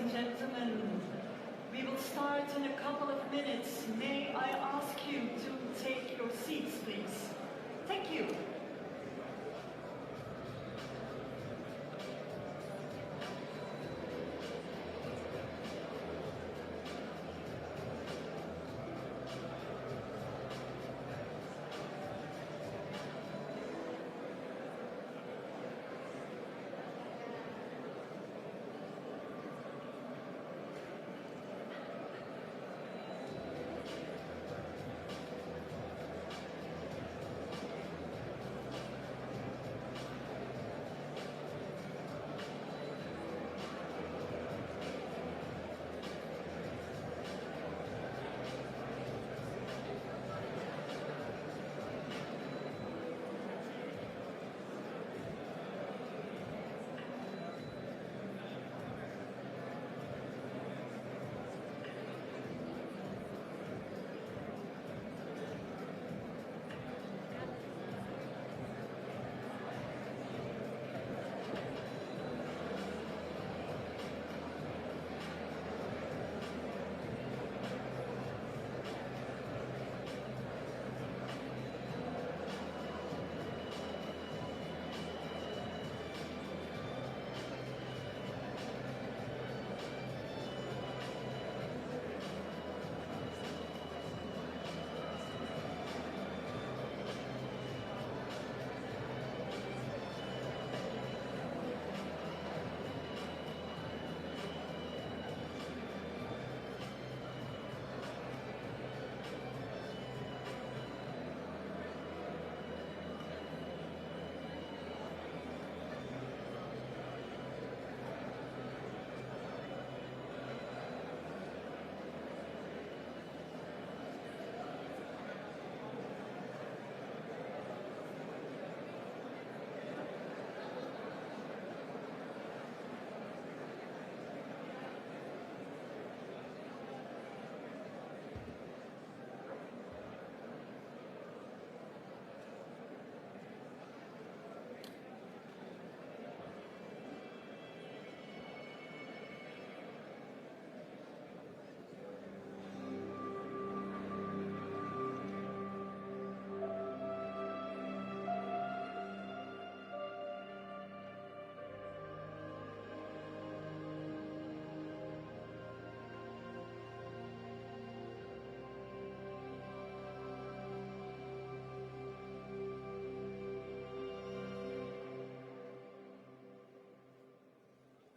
and gentlemen, we will start in a couple of minutes. May I ask you to take your seats, please? Thank you.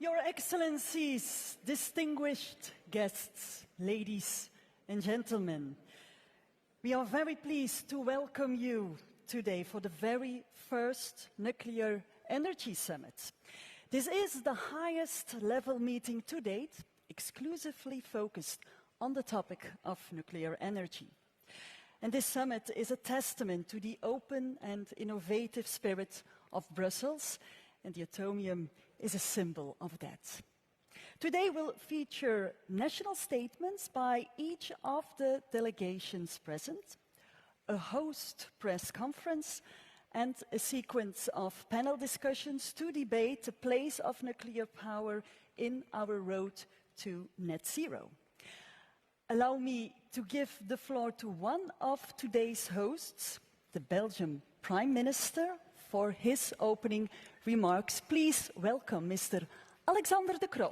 Your Excellencies, distinguished guests, ladies and gentlemen, we are very pleased to welcome you today for the very first Nuclear Energy Summit. This is the highest level meeting to date, exclusively focused on the topic of nuclear energy. And this summit is a testament to the open and innovative spirit of Brussels, and the Atomium is a symbol of that. Today will feature national statements by each of the delegations present, a host press conference, and a sequence of panel discussions to debate the place of nuclear power in our road to net zero. Allow me to give the floor to one of today's hosts, the Belgian Prime Minister, for his opening remarks. Please welcome Mr. Alexander De Croo.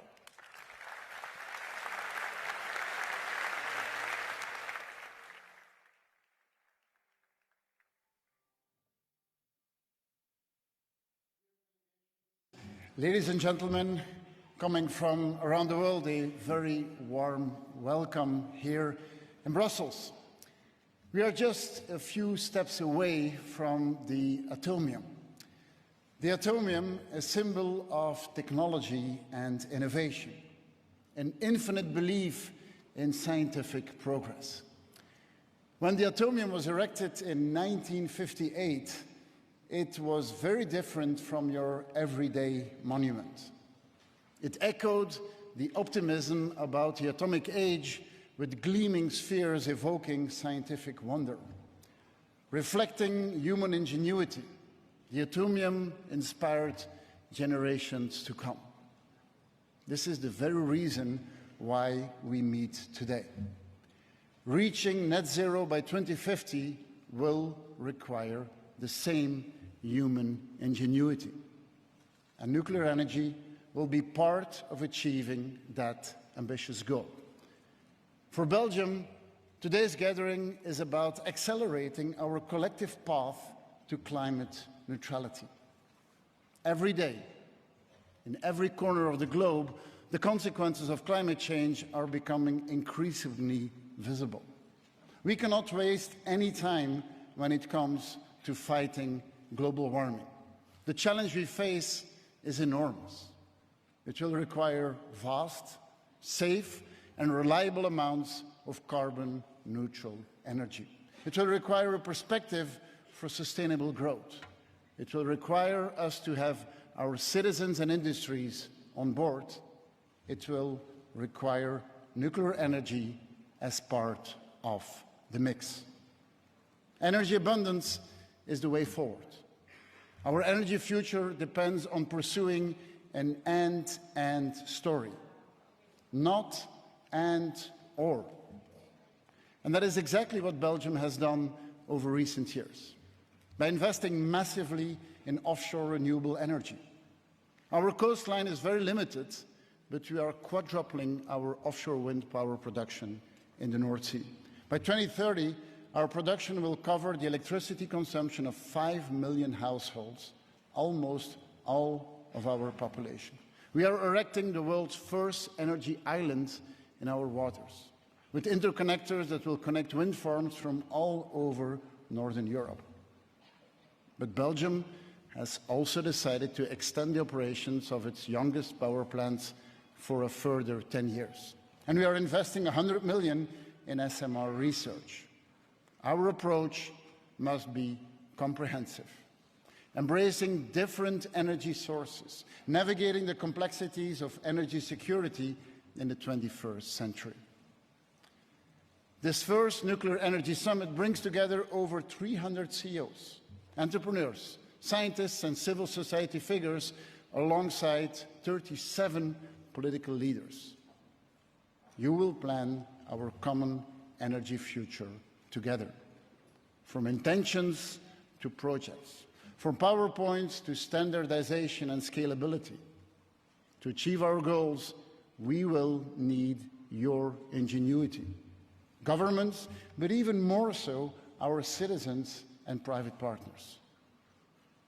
Ladies and gentlemen, coming from around the world, a very warm welcome here in Brussels. We are just a few steps away from the Atomium. The Atomium, a symbol of technology and innovation, an infinite belief in scientific progress. When the Atomium was erected in 1958, it was very different from your everyday monument. It echoed the optimism about the atomic age, with gleaming spheres evoking scientific wonder. Reflecting human ingenuity, the Atomium inspired generations to come. This is the very reason why we meet today. Reaching net zero by 2050 will require the same human ingenuity. And nuclear energy will be part of achieving that ambitious goal. For Belgium, today's gathering is about accelerating our collective path to climate neutrality. Every day, in every corner of the globe, the consequences of climate change are becoming increasingly visible. We cannot waste any time when it comes to fighting global warming. The challenge we face is enormous. It will require vast, safe, and reliable amounts of carbon-neutral energy. It will require a perspective for sustainable growth. It will require us to have our citizens and industries on board. It will require nuclear energy as part of the mix. Energy abundance is the way forward. Our energy future depends on pursuing an and story, not and/or. And that is exactly what Belgium has done over recent years, by investing massively in offshore renewable energy. Our coastline is very limited, but we are quadrupling our offshore wind power production in the North Sea. By 2030, our production will cover the electricity consumption of 5 million households, almost all of our population. We are erecting the world's first energy island in our waters, with interconnectors that will connect wind farms from all over Northern Europe. But Belgium has also decided to extend the operations of its youngest power plants for a further 10 years. And we are investing 100 million in SMR research. Our approach must be comprehensive, embracing different energy sources, navigating the complexities of energy security in the 21st century. This first Nuclear Energy Summit brings together over 300 CEOs, entrepreneurs, scientists and civil society figures alongside 37 political leaders. You will plan our common energy future together, from intentions to projects, from PowerPoints to standardization and scalability. To achieve our goals, we will need your ingenuity. Governments, but even more so, our citizens and private partners.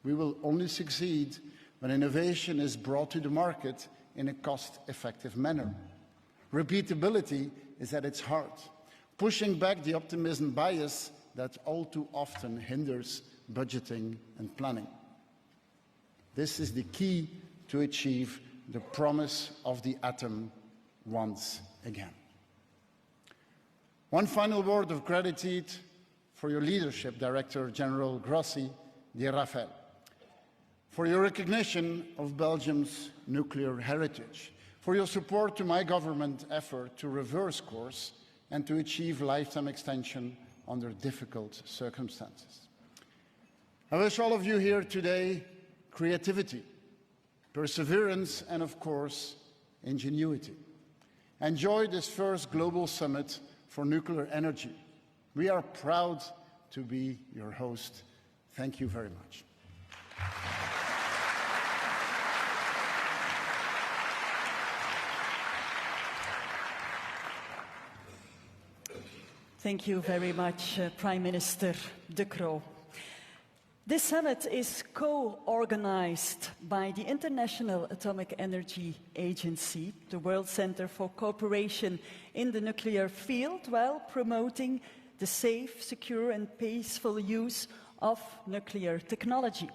We will only succeed when innovation is brought to the market in a cost-effective manner. Repeatability is at its heart, pushing back the optimism bias that all too often hinders budgeting and planning. This is the key to achieve the promise of the atom once again. One final word of gratitude for your leadership, Director General Grossi de Rafael, for your recognition of Belgium's nuclear heritage, for your support to my government effort to reverse course and to achieve lifetime extension under difficult circumstances. I wish all of you here today creativity, perseverance, and of course, ingenuity. Enjoy this first global summit for nuclear energy. We are proud to be your host. Thank you very much. Thank you very much, Prime Minister De Croo. This summit is co-organized by the International Atomic Energy Agency, the World Center for Cooperation in the Nuclear Field, while promoting the safe, secure and peaceful use of nuclear technology.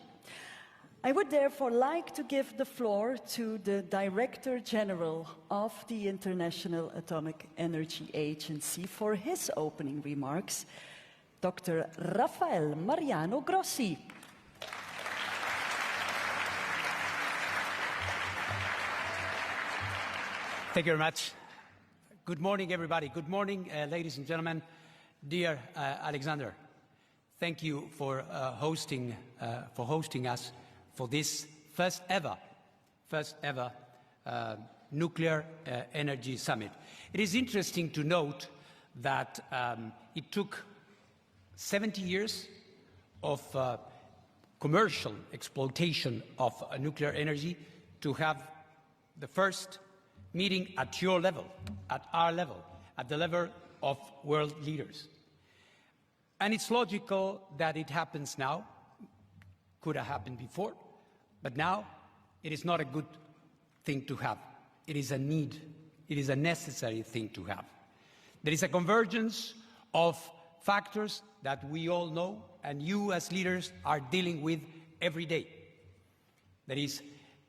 I would therefore like to give the floor to the Director General of the International Atomic Energy Agency for his opening remarks, Dr. Rafael Mariano Grossi. Thank you very much. Good morning, everybody. Good morning, ladies and gentlemen. Dear Alexander, thank you for hosting us for this first ever Nuclear Energy Summit. It is interesting to note that it took 70 years of commercial exploitation of nuclear energy to have the first meeting at your level, at our level, at the level of world leaders. And it's logical that it happens now. Could have happened before, but now it is not a good thing to have. It is a need. It is a necessary thing to have. There is a convergence of factors that we all know and you as leaders are dealing with every day. There is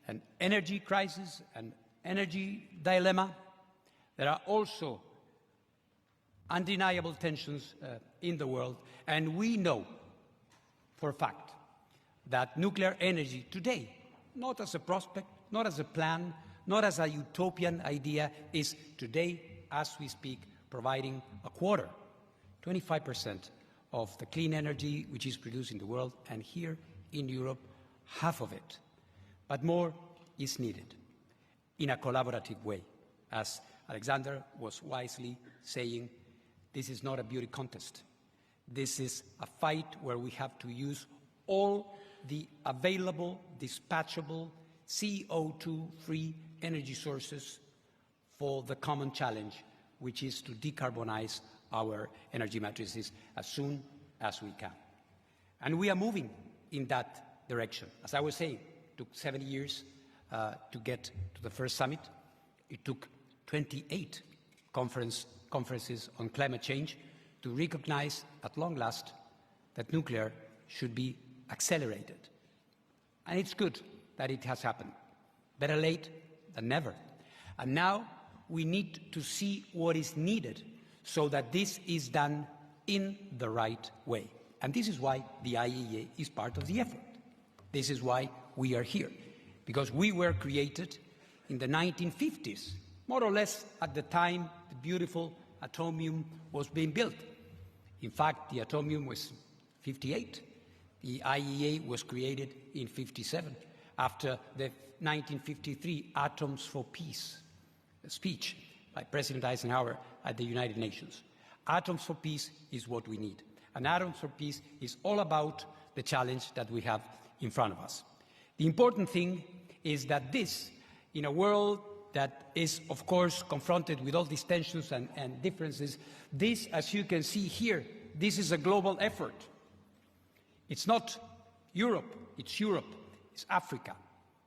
an energy crisis, an energy dilemma. There are also undeniable tensions in the world, and we know for a fact that nuclear energy today, not as a prospect, not as a plan, not as a utopian idea, is today, as we speak, providing a quarter, 25% of the clean energy which is produced in the world, and here in Europe, half of it. But more is needed in a collaborative way. As Alexander was wisely saying, this is not a beauty contest. This is a fight where we have to use all the available, dispatchable, CO2-free energy sources for the common challenge, which is to decarbonize our energy matrices as soon as we can. And we are moving in that direction. As I was saying, it took 70 years to get to the first summit. It took 28 conferences on climate change to recognize at long last that nuclear should be accelerated. And it's good that it has happened. Better late than never. And now we need to see what is needed so that this is done in the right way. And this is why the IAEA is part of the effort. This is why we are here. Because we were created in the 1950s, more or less at the time the beautiful atomium was being built. In fact, the atomium was 58. The IAEA was created in 57, after the 1953 Atoms for Peace speech by President Eisenhower at the United Nations. Atoms for Peace is what we need. And Atoms for Peace is all about the challenge that we have in front of us. The important thing is that this, in a world that is, of course, confronted with all these tensions and differences, this, as you can see here, this is a global effort. It's not Europe, it's Africa,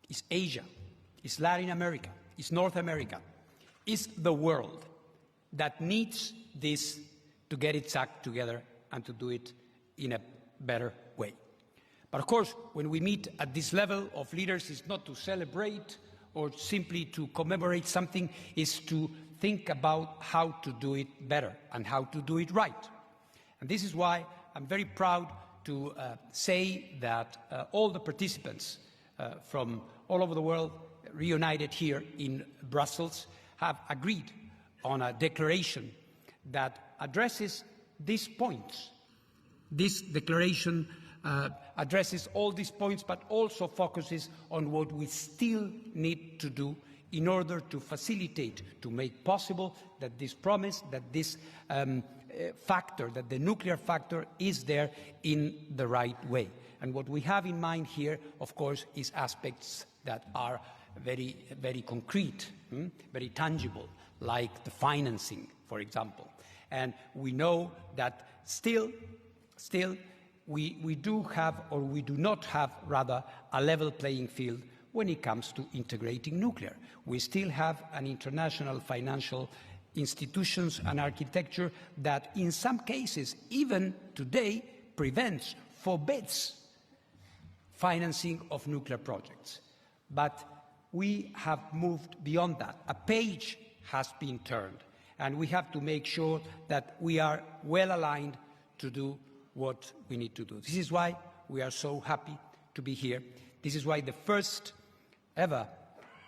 it's Asia, it's Latin America, it's North America. It's the world that needs this to get its act together and to do it in a better way. But of course, when we meet at this level of leaders, it's not to celebrate or simply to commemorate something, it's to think about how to do it better and how to do it right. And this is why I'm very proud to say that all the participants from all over the world reunited here in Brussels have agreed on a declaration that addresses these points. This declaration addresses all these points, but also focuses on what we still need to do in order to facilitate, to make possible that this promise, that this factor, that the nuclear factor is there in the right way. And what we have in mind here, of course, is aspects that are very, very concrete, very tangible, like the financing, for example. And we know that still we do have, or we do not have, rather, a level playing field when it comes to integrating nuclear. We still have an international financial institutions and architecture that in some cases, even today, prevents, forbids financing of nuclear projects. But we have moved beyond that. A page has been turned, and we have to make sure that we are well aligned to do what we need to do. This is why we are so happy to be here. This is why the first ever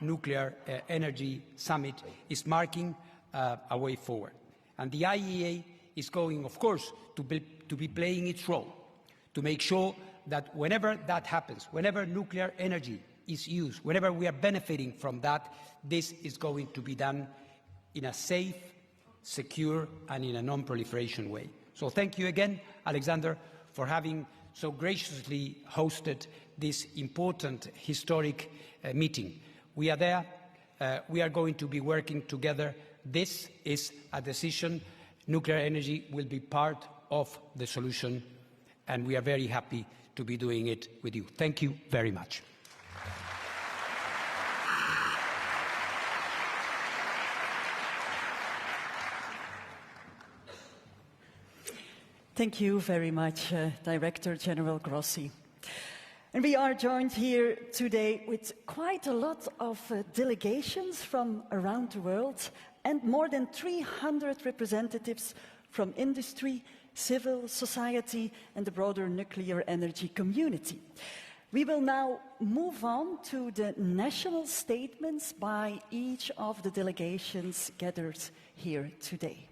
nuclear energy summit is marking a way forward. And the IAEA is going, of course, to be playing its role, to make sure that whenever that happens, whenever nuclear energy is used, whenever we are benefiting from that, this is going to be done in a safe, secure, and in a non-proliferation way. So thank you again, Alexander, for having so graciously hosted this important historic meeting. We are there. We are going to be working together. This is a decision. Nuclear energy will be part of the solution, and we are very happy to be doing it with you. Thank you very much. Thank you very much, Director General Grossi. And we are joined here today with quite a lot of delegations from around the world and more than 300 representatives from industry, civil society and the broader nuclear energy community. We will now move on to the national statements by each of the delegations gathered here today.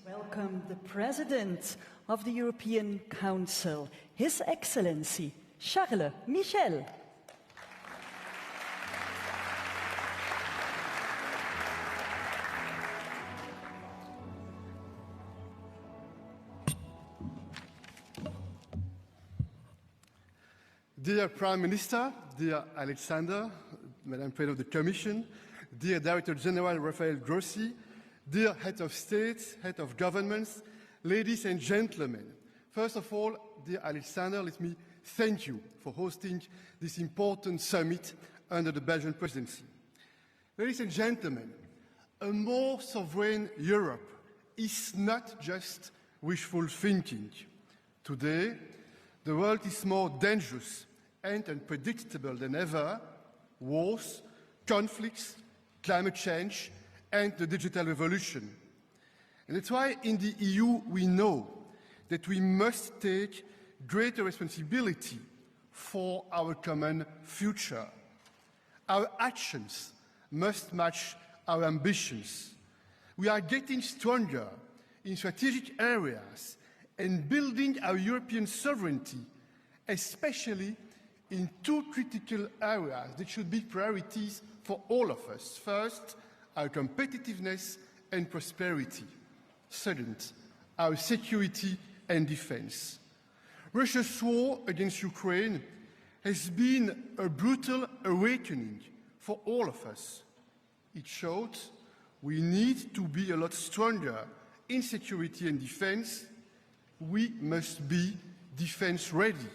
Welcome the President of the European Council, His Excellency Charles Michel. Dear Prime Minister, dear Alexander, Madam President of the Commission, dear Director General Rafael Grossi, dear Head of State, Head of Governments, ladies and gentlemen. First of all, dear Alexander, let me thank you for hosting this important summit under the Belgian presidency. Ladies and gentlemen, a more sovereign Europe is not just wishful thinking. Today, the world is more dangerous and unpredictable than ever. Wars, conflicts, climate change, and the digital revolution. And that's why in the EU we know that we must take greater responsibility for our common future. Our actions must match our ambitions. We are getting stronger in strategic areas and building our European sovereignty, especially in two critical areas that should be priorities for all of us. First, our competitiveness and prosperity. Second, our security and defense. Russia's war against Ukraine has been a brutal awakening for all of us. It showed we need to be a lot stronger in security and defense. We must be defense ready.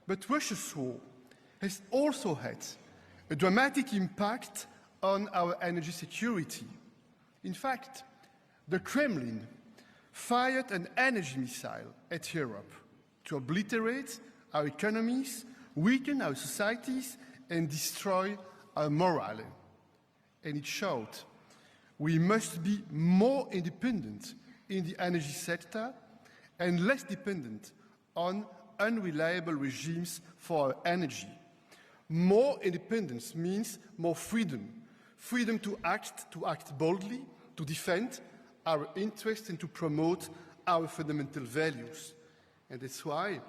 But Russia's war has also had a dramatic impact on our energy security. In fact, the Kremlin fired an energy missile at Europe to obliterate our economies, weaken our societies, and destroy our morale. And it showed we must be more independent in the energy sector and less dependent on unreliable regimes for our energy. More independence means more freedom. Freedom to act boldly, to defend our interests and to promote our fundamental values. And that's why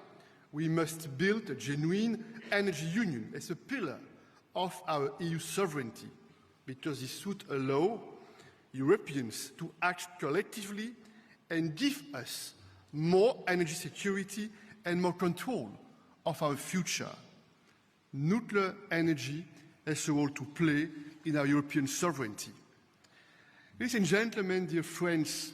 we must build a genuine energy union as a pillar of our EU sovereignty, because this would allow Europeans to act collectively and give us more energy security and more control of our future. Nuclear energy has a role to play in our European sovereignty. Ladies and gentlemen, dear friends,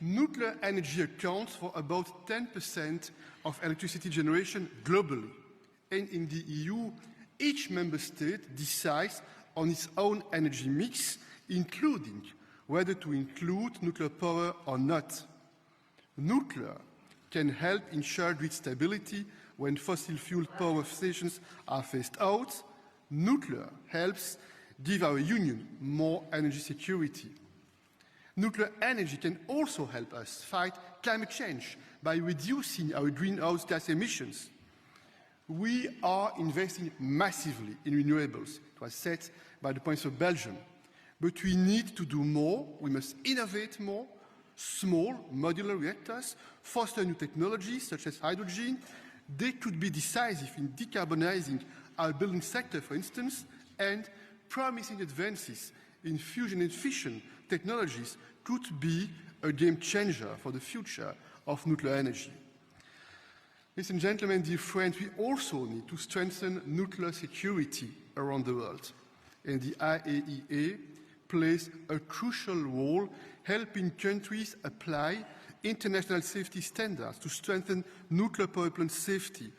nuclear energy accounts for about 10% of electricity generation globally. And in the EU, each member state decides on its own energy mix, including whether to include nuclear power or not. Nuclear can help ensure grid stability when fossil fuel power stations are phased out, Nuclear helps give our union more energy security. Nuclear energy can also help us fight climate change by reducing our greenhouse gas emissions. We are investing massively in renewables, it was said by the Prince of Belgium. But we need to do more, we must innovate more, small modular reactors, foster new technologies such as hydrogen. They could be decisive in decarbonizing our building sector, for instance, and promising advances in fusion and fission technologies could be a game changer for the future of nuclear energy. Ladies and gentlemen, dear friends, we also need to strengthen nuclear security around the world. And the IAEA plays a crucial role helping countries apply international safety standards to strengthen nuclear power plant safety.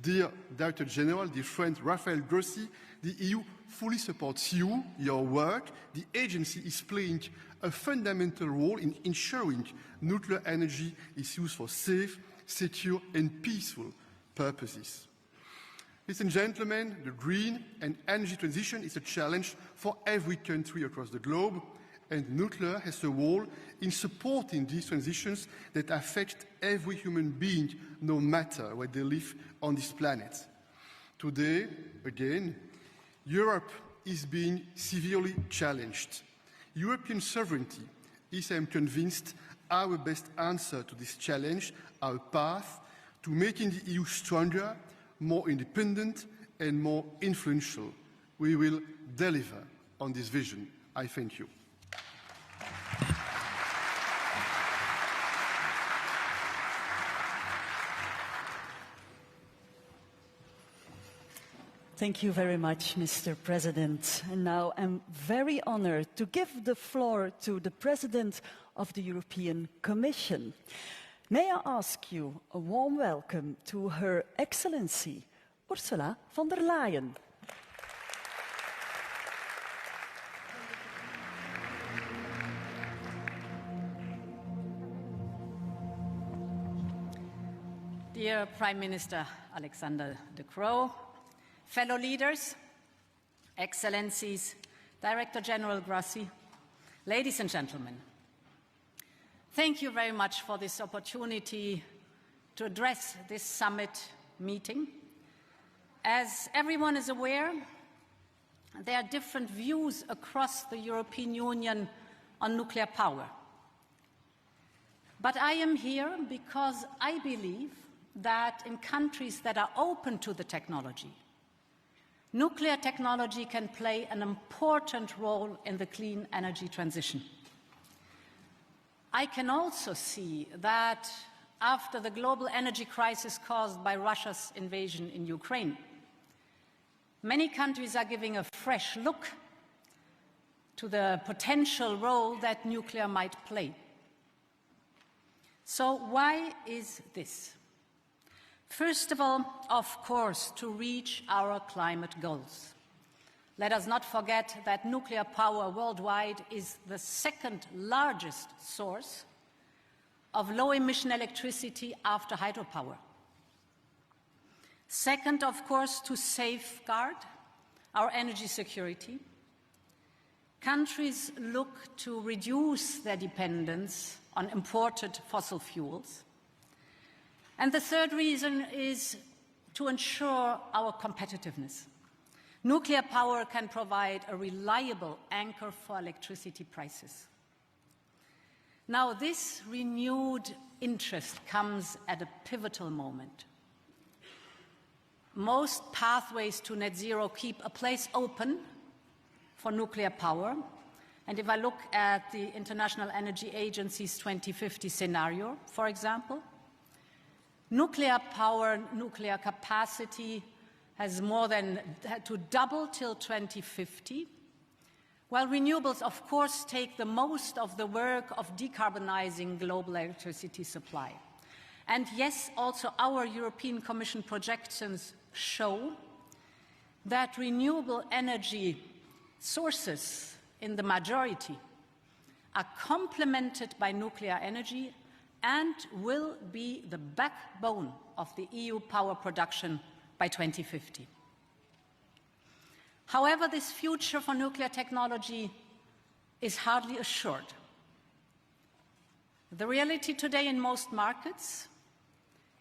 Dear Director General, dear friend Rafael Grossi, the EU fully supports you, your work. The agency is playing a fundamental role in ensuring nuclear energy is used for safe, secure and peaceful purposes. Ladies and gentlemen, the green and energy transition is a challenge for every country across the globe, and nuclear has a role in supporting these transitions that affect every human being, no matter where they live on this planet. Today, again, Europe is being severely challenged. European sovereignty is, I am convinced, our best answer to this challenge, our path to making the EU stronger, more independent and more influential. We will deliver on this vision. I thank you. Thank you very much, Mr. President. And now I'm very honored to give the floor to the President of the European Commission. May I ask you a warm welcome to Her Excellency, Ursula von der Leyen. Dear Prime Minister Alexander De Croo, fellow leaders, Excellencies, Director General Grossi, ladies and gentlemen, thank you very much for this opportunity to address this summit meeting. As everyone is aware, there are different views across the European Union on nuclear power. But I am here because I believe that in countries that are open to the technology, nuclear technology can play an important role in the clean energy transition. I can also see that after the global energy crisis caused by Russia's invasion in Ukraine, many countries are giving a fresh look to the potential role that nuclear might play. So why is this? First of all, of course, to reach our climate goals. Let us not forget that nuclear power worldwide is the second largest source of low-emission electricity after hydropower. Second, of course, to safeguard our energy security. Countries look to reduce their dependence on imported fossil fuels. And the third reason is to ensure our competitiveness. Nuclear power can provide a reliable anchor for electricity prices. Now, this renewed interest comes at a pivotal moment. Most pathways to net zero keep a place open for nuclear power. And if I look at the International Energy Agency's 2050 scenario, for example, nuclear power, nuclear capacity has more than to double till 2050, while renewables, of course, take the most of the work of decarbonizing global electricity supply. And yes, also our European Commission projections show that renewable energy sources in the majority are complemented by nuclear energy and will be the backbone of the EU power production by 2050. However, this future for nuclear technology is hardly assured. The reality today in most markets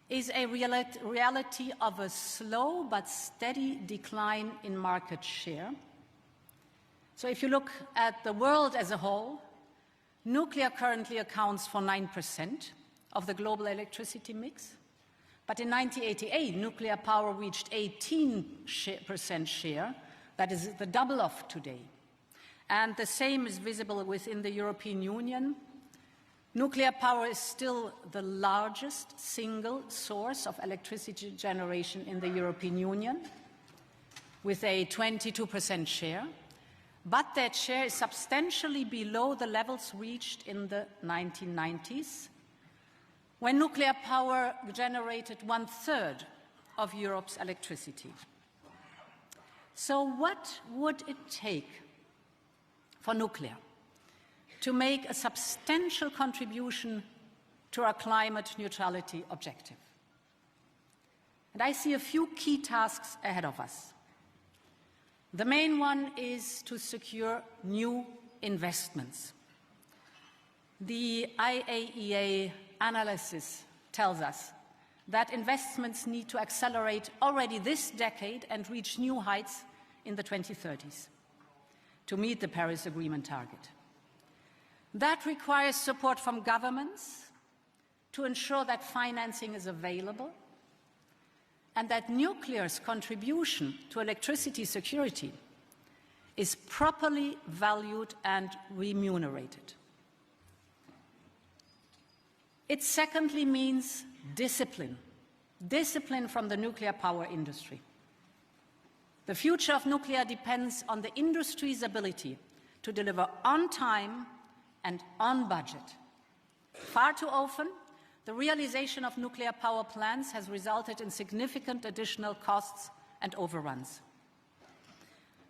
is a reality of a slow but steady decline in market share. So if you look at the world as a whole, nuclear currently accounts for 9% of the global electricity mix. But in 1988, nuclear power reached 18% share. That is the double of today. And the same is visible within the European Union. Nuclear power is still the largest single source of electricity generation in the European Union, with a 22% share. But that share is substantially below the levels reached in the 1990s, when nuclear power generated 1/3 of Europe's electricity. So what would it take for nuclear to make a substantial contribution to our climate neutrality objective? And I see a few key tasks ahead of us. The main one is to secure new investments. The IAEA analysis tells us that investments need to accelerate already this decade and reach new heights in the 2030s to meet the Paris Agreement target. That requires support from governments to ensure that financing is available and that nuclear's contribution to electricity security is properly valued and remunerated. It secondly means discipline from the nuclear power industry. The future of nuclear depends on the industry's ability to deliver on time and on budget. Far too often, the realization of nuclear power plants has resulted in significant additional costs and overruns.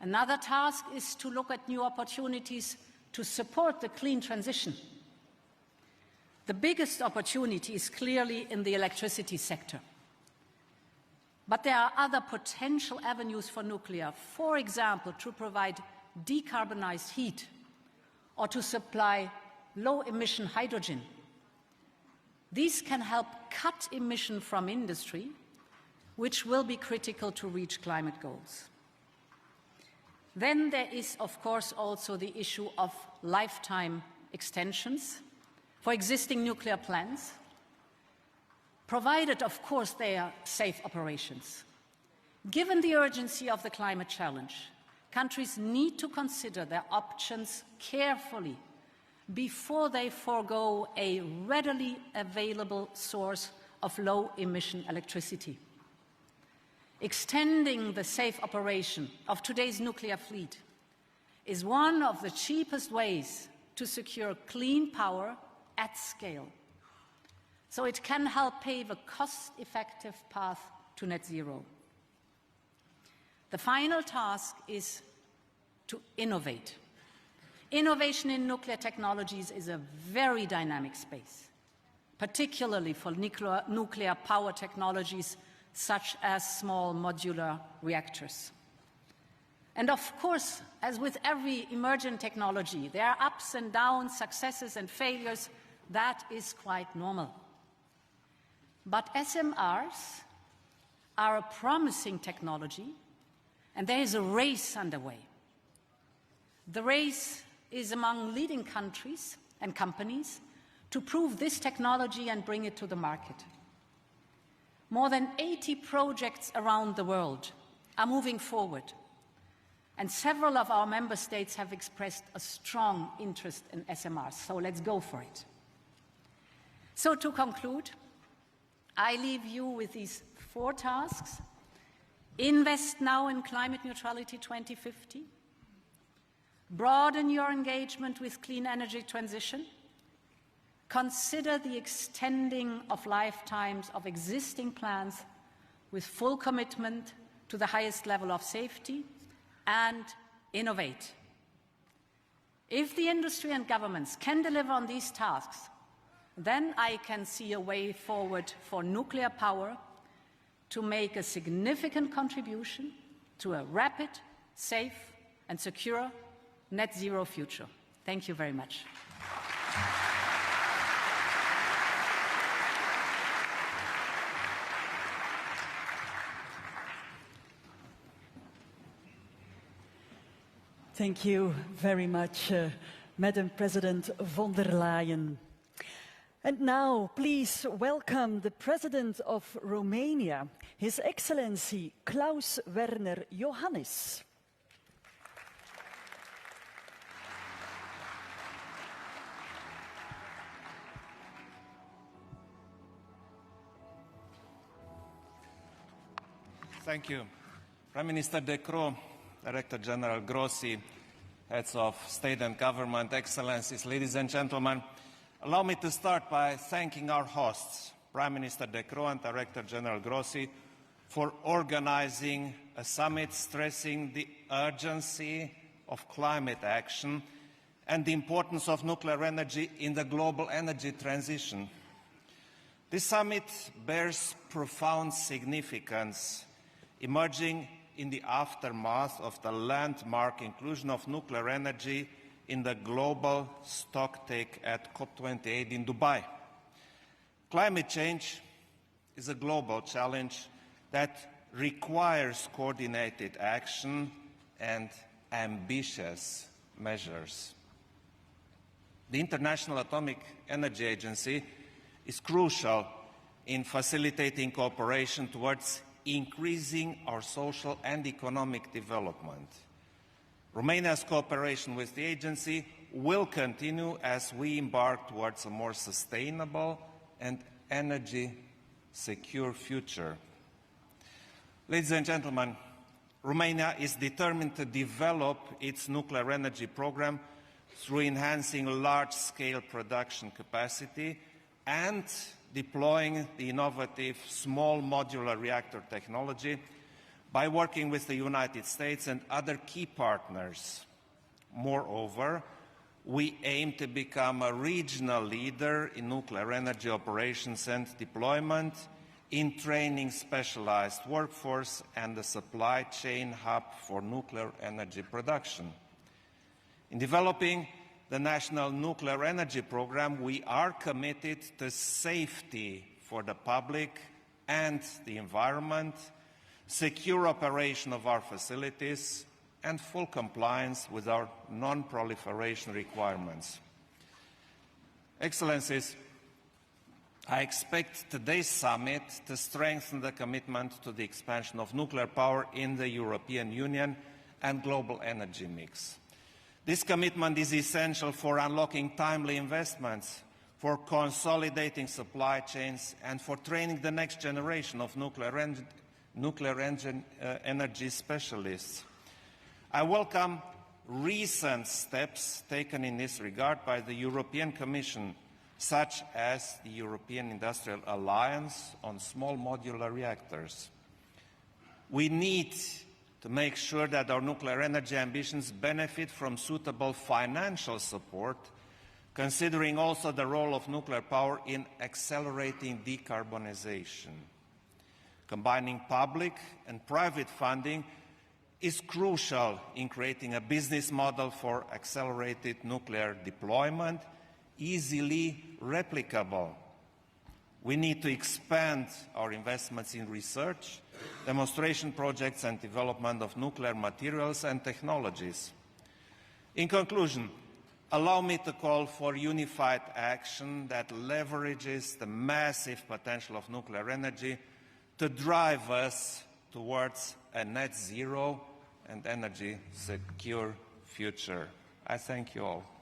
Another task is to look at new opportunities to support the clean transition. The biggest opportunity is clearly in the electricity sector. But there are other potential avenues for nuclear, for example, to provide decarbonized heat or to supply low-emission hydrogen. These can help cut emission from industry, which will be critical to reach climate goals. Then there is, of course, also the issue of lifetime extensions for existing nuclear plants, provided, of course, they are safe operations. Given the urgency of the climate challenge, countries need to consider their options carefully before they forego a readily available source of low-emission electricity. Extending the safe operation of today's nuclear fleet is one of the cheapest ways to secure clean power at scale. So it can help pave a cost-effective path to net zero. The final task is to innovate. Innovation in nuclear technologies is a very dynamic space, particularly for nuclear power technologies such as small modular reactors. And of course, as with every emergent technology, there are ups and downs, successes and failures. That is quite normal. But SMRs are a promising technology, and there is a race underway. The race is among leading countries and companies to prove this technology and bring it to the market. More than 80 projects around the world are moving forward, and several of our member states have expressed a strong interest in SMRs, so let's go for it. So to conclude, I leave you with these 4 tasks. Invest now in climate neutrality 2050. Broaden your engagement with clean energy transition. Consider the extending of lifetimes of existing plants with full commitment to the highest level of safety, and innovate. If the industry and governments can deliver on these tasks, then I can see a way forward for nuclear power to make a significant contribution to a rapid, safe and secure net zero future. Thank you very much. Thank you very much, Madam President von der Leyen. And now, please welcome the President of Romania, His Excellency Klaus Iohannis. Thank you. Prime Minister De Croo, Director General Grossi, Heads of State and Government, Excellencies, ladies and gentlemen, allow me to start by thanking our hosts, Prime Minister De Croo and Director General Grossi, for organizing a summit stressing the urgency of climate action and the importance of nuclear energy in the global energy transition. This summit bears profound significance, emerging in the aftermath of the landmark inclusion of nuclear energy in the global stocktake at COP28 in Dubai. Climate change is a global challenge that requires coordinated action and ambitious measures. The International Atomic Energy Agency is crucial in facilitating cooperation towards increasing our social and economic development. Romania's cooperation with the agency will continue as we embark towards a more sustainable and energy-secure future. Ladies and gentlemen, Romania is determined to develop its nuclear energy program through enhancing large-scale production capacity and deploying the innovative small modular reactor technology by working with the United States and other key partners. Moreover, we aim to become a regional leader in nuclear energy operations and deployment, in training specialized workforce and the supply chain hub for nuclear energy production. In developing the National Nuclear Energy Program, we are committed to safety for the public and the environment, secure operation of our facilities, and full compliance with our non-proliferation requirements. Excellencies, I expect today's summit to strengthen the commitment to the expansion of nuclear power in the European Union and global energy mix. This commitment is essential for unlocking timely investments, for consolidating supply chains, and for training the next generation of nuclear energy specialists. I welcome recent steps taken in this regard by the European Commission, such as the European Industrial Alliance on Small Modular Reactors. We need to make sure that our nuclear energy ambitions benefit from suitable financial support, considering also the role of nuclear power in accelerating decarbonization. Combining public and private funding is crucial in creating a business model for accelerated nuclear deployment, easily replicable. We need to expand our investments in research, demonstration projects and development of nuclear materials and technologies. In conclusion, allow me to call for unified action that leverages the massive potential of nuclear energy to drive us towards a net zero and energy secure future. I thank you all.